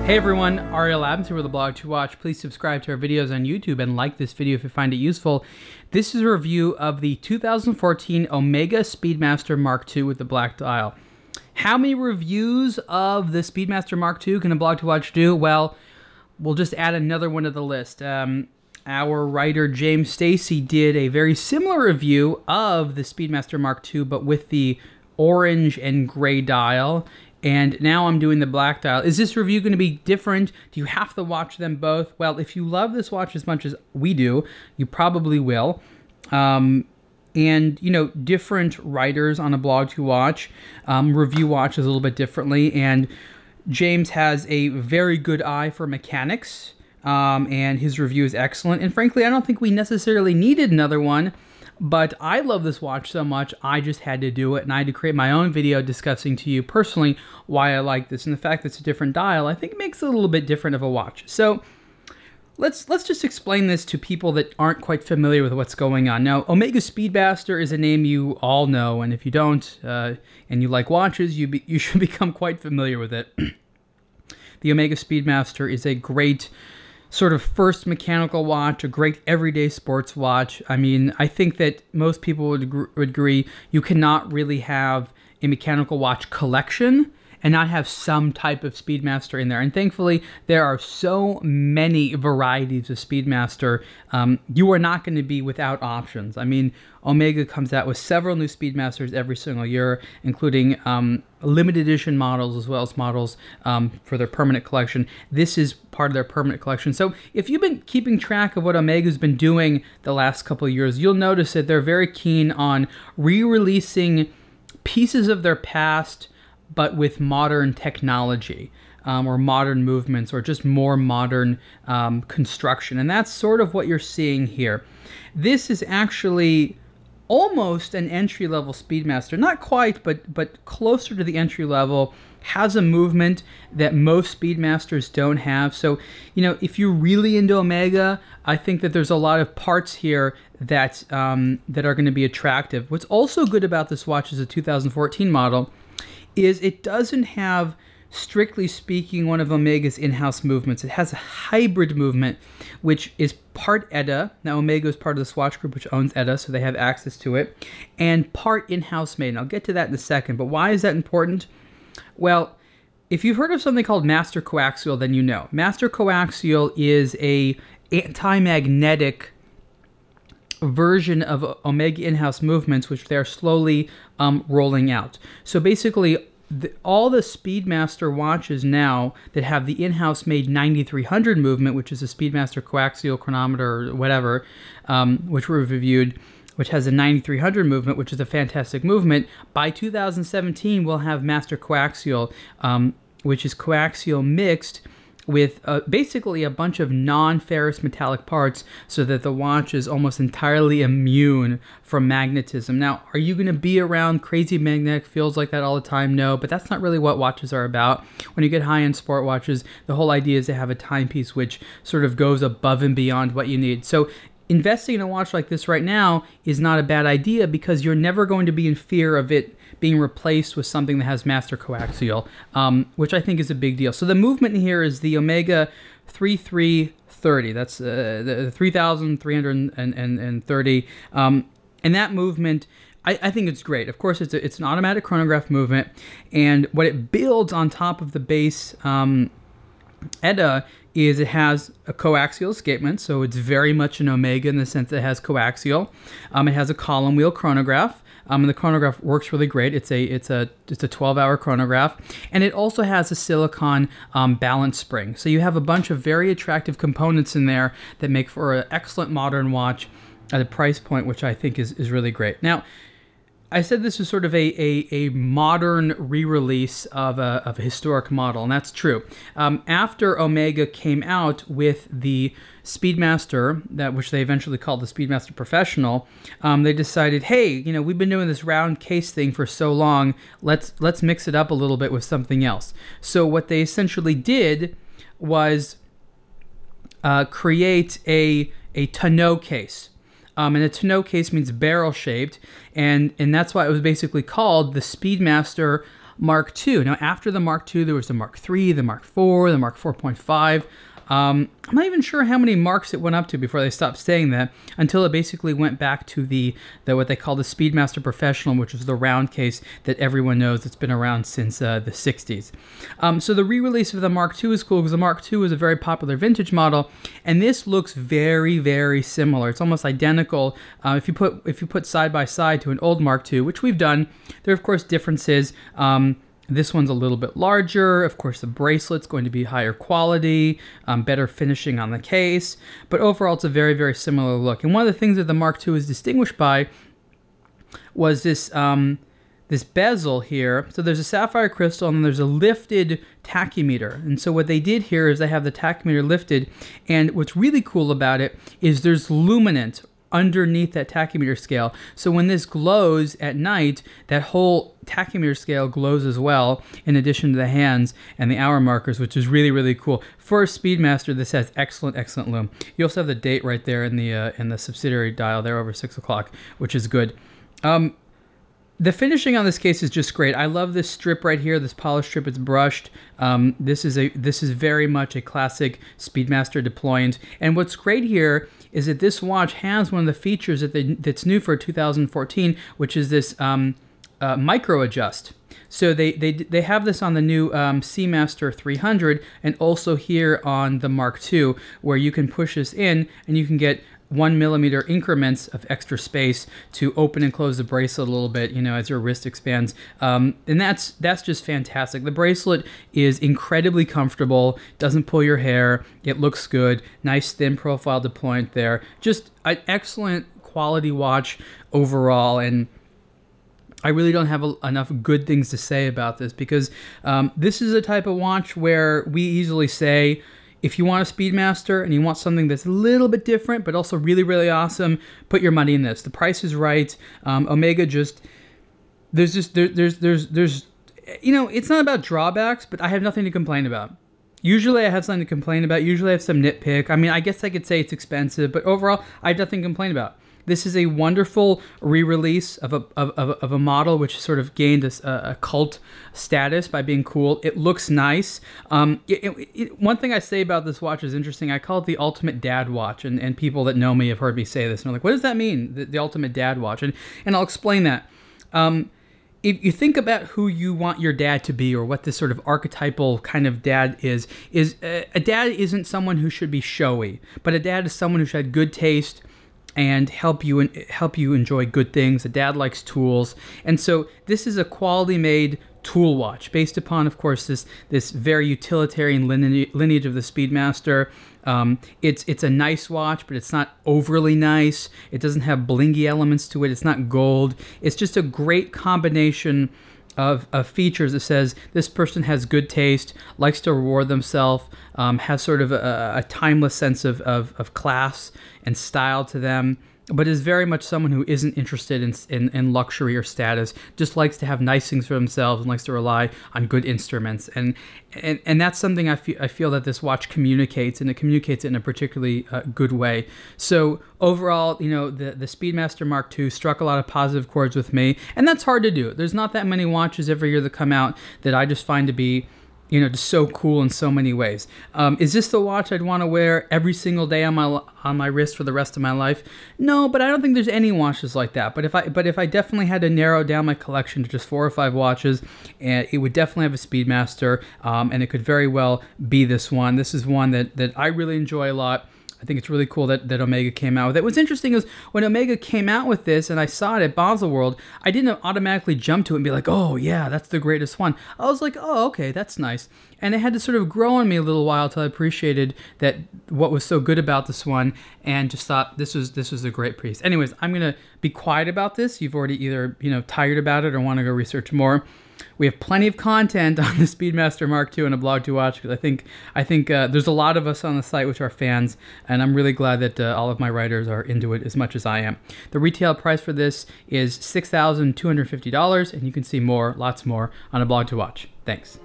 Hey everyone, Ariel Adams here with aBlogtoWatch. Please subscribe to our videos on YouTube and like this video if you find it useful. This is a review of the 2014 Omega Speedmaster Mark II with the black dial. How many reviews of the Speedmaster Mark II can aBlogtoWatch do? Well, we'll just add another one to the list. Our writer James Stacy did a very similar review of the Speedmaster Mark II, but with the orange and gray dial. And now I'm doing the black dial. Is this review going to be different? Do you have to watch them both? Well, if you love this watch as much as we do, you probably will. And, you know, different writers on aBlogtoWatch review watches a little bit differently. And James has a very good eye for mechanics, and his review is excellent. And frankly, I don't think we necessarily needed another one. But I love this watch so much, I just had to do it, and I had to create my own video discussing to you personally why I like this. And the fact that it's a different dial, I think makes it a little bit different of a watch. So let's just explain this to people that aren't quite familiar with what's going on. Now, Omega Speedmaster is a name you all know, and if you don't, and you like watches, you should become quite familiar with it. The Omega Speedmaster is a great sort of first mechanical watch, a great everyday sports watch. I mean, I think that most people would agree you cannot really have a mechanical watch collection and not have some type of Speedmaster in there. And thankfully, there are so many varieties of Speedmaster, you are not going to be without options. I mean, Omega comes out with several new Speedmasters every single year, including limited edition models as well as models for their permanent collection. This is part of their permanent collection. So if you've been keeping track of what Omega's been doing the last couple of years, you'll notice that they're very keen on re-releasing pieces of their past, but with modern technology or modern movements or just more modern construction. And that's sort of what you're seeing here. This is actually almost an entry-level Speedmaster. Not quite, but closer to the entry level. Has a movement that most Speedmasters don't have. So, you know, if you're really into Omega, I think that there's a lot of parts here that, that are going to be attractive. What's also good about this watch is a 2014 model is it doesn't have, strictly speaking, one of Omega's in-house movements. It has a hybrid movement, which is part ETA. Now, Omega is part of the Swatch Group, which owns ETA, so they have access to it, and part in-house made. And I'll get to that in a second, but why is that important? Well, if you've heard of something called Master Coaxial, then you know. Master Coaxial is a anti-magnetic version of Omega in-house movements, which they're slowly rolling out. So basically, all the Speedmaster watches now that have the in-house made 9300 movement, which is a Speedmaster coaxial chronometer or whatever, which we've reviewed, which has a 9300 movement, which is a fantastic movement. By 2017, we'll have Master Coaxial, which is coaxial mixed with basically a bunch of non-ferrous metallic parts so that the watch is almost entirely immune from magnetism. Now, are you going to be around crazy magnetic fields like that all the time? No, but that's not really what watches are about. When you get high-end sport watches, the whole idea is to have a timepiece which sort of goes above and beyond what you need. So investing in a watch like this right now is not a bad idea because you're never going to be in fear of it being replaced with something that has Master Coaxial, which I think is a big deal. So the movement here is the Omega 3330. That's the 3330. And that movement, I think it's great. Of course, it's an automatic chronograph movement, and what it builds on top of the base ETA is it has a coaxial escapement, so it's very much an Omega in the sense that it has coaxial. It has a column wheel chronograph, and the chronograph works really great. It's a 12-hour chronograph, and it also has a silicon balance spring. So you have a bunch of very attractive components in there that make for an excellent modern watch at a price point, which I think is really great. Now, I said this was sort of a modern re-release of a historic model, and that's true. After Omega came out with the Speedmaster, which they eventually called the Speedmaster Professional, they decided, hey, you know, we've been doing this round case thing for so long, let's mix it up a little bit with something else. So what they essentially did was create a tonneau case. And a tonneau case means barrel-shaped, and that's why it was basically called the Speedmaster Mark II. Now, after the Mark II, there was the Mark III, the Mark IV, the Mark 4.5. I'm not even sure how many marks it went up to before they stopped saying that, until it basically went back to the what they call the Speedmaster Professional, which is the round case that everyone knows that's been around since the 60s. So the re-release of the Mark II is cool because the Mark II is a very popular vintage model, and this looks very, very similar. It's almost identical. If you put side by side to an old Mark II, which we've done, there are of course differences. This one's a little bit larger. Of course, the bracelet's going to be higher quality, better finishing on the case. But overall, it's a very, very similar look. And one of the things that the Mark II is distinguished by was this, this bezel here. So there's a sapphire crystal and there's a lifted tachymeter. And so what they did here is they have the tachymeter lifted. And what's really cool about it is there's luminance underneath that tachymeter scale. So when this glows at night, that whole tachymeter scale glows as well, in addition to the hands and the hour markers, which is really, really cool. For a Speedmaster, this has excellent, excellent lume. You also have the date right there in the subsidiary dial there over 6 o'clock, which is good. The finishing on this case is just great. I love this strip right here, this polished strip. It's brushed. This is very much a classic Speedmaster deployant. And what's great here is that this watch has one of the features that's new for 2014, which is this micro adjust. So they have this on the new Seamaster 300 and also here on the Mark II, where you can push this in and you can get 1 millimeter increments of extra space to open and close the bracelet a little bit, you know, as your wrist expands. And that's just fantastic. The bracelet is incredibly comfortable, doesn't pull your hair, it looks good, nice thin profile deployant there. Just an excellent quality watch overall, and I really don't have enough good things to say about this because this is a type of watch where we easily say, if you want a Speedmaster and you want something that's a little bit different but also really, really awesome, put your money in this. The price is right. Omega there's you know, it's not about drawbacks, but I have nothing to complain about. Usually I have something to complain about. Usually I have some nitpick. I mean, I guess I could say it's expensive, but overall I have nothing to complain about. This is a wonderful re-release of a model which sort of gained a cult status by being cool. It looks nice. One thing I say about this watch is interesting. I call it the ultimate dad watch, and people that know me have heard me say this. And they're like, what does that mean, the ultimate dad watch? And I'll explain that. If you think about who you want your dad to be, or what this sort of archetypal kind of dad is a dad isn't someone who should be showy, but a dad is someone who should have good taste and help you enjoy good things. A dad likes tools, and so this is a quality made tool watch based upon, of course, this very utilitarian lineage of the Speedmaster. It's a nice watch, but it's not overly nice. It doesn't have blingy elements to it. It's not gold. It's just a great combination of features that says this person has good taste, likes to reward themselves, has sort of a timeless sense of class and style to them, but is very much someone who isn't interested in luxury or status, just likes to have nice things for themselves and likes to rely on good instruments. And that's something I feel that this watch communicates, and it communicates it in a particularly good way. So overall, you know, the Speedmaster Mark II struck a lot of positive chords with me, and that's hard to do. There's not that many watches every year that come out that I just find to be, you know, just so cool in so many ways. Is this the watch I'd want to wear every single day on my wrist for the rest of my life? No, but I don't think there's any watches like that. But if I definitely had to narrow down my collection to just 4 or 5 watches, it would definitely have a Speedmaster, and it could very well be this one. This is one that I really enjoy a lot. I think it's really cool that Omega came out with it. What's interesting is when Omega came out with this and I saw it at Baselworld, I didn't automatically jump to it and be like, oh yeah, that's the greatest one. I was like, oh, okay, that's nice. And it had to sort of grow on me a little while till I appreciated that what was so good about this one, and just thought this was a great piece. Anyways, I'm gonna be quiet about this. You've already either, you know, tired about it or want to go research more. We have plenty of content on the Speedmaster Mark II and aBlogtoWatch, because I think there's a lot of us on the site which are fans, and I'm really glad that all of my writers are into it as much as I am. The retail price for this is $6,250, and you can see more, lots more, on aBlogtoWatch. Thanks.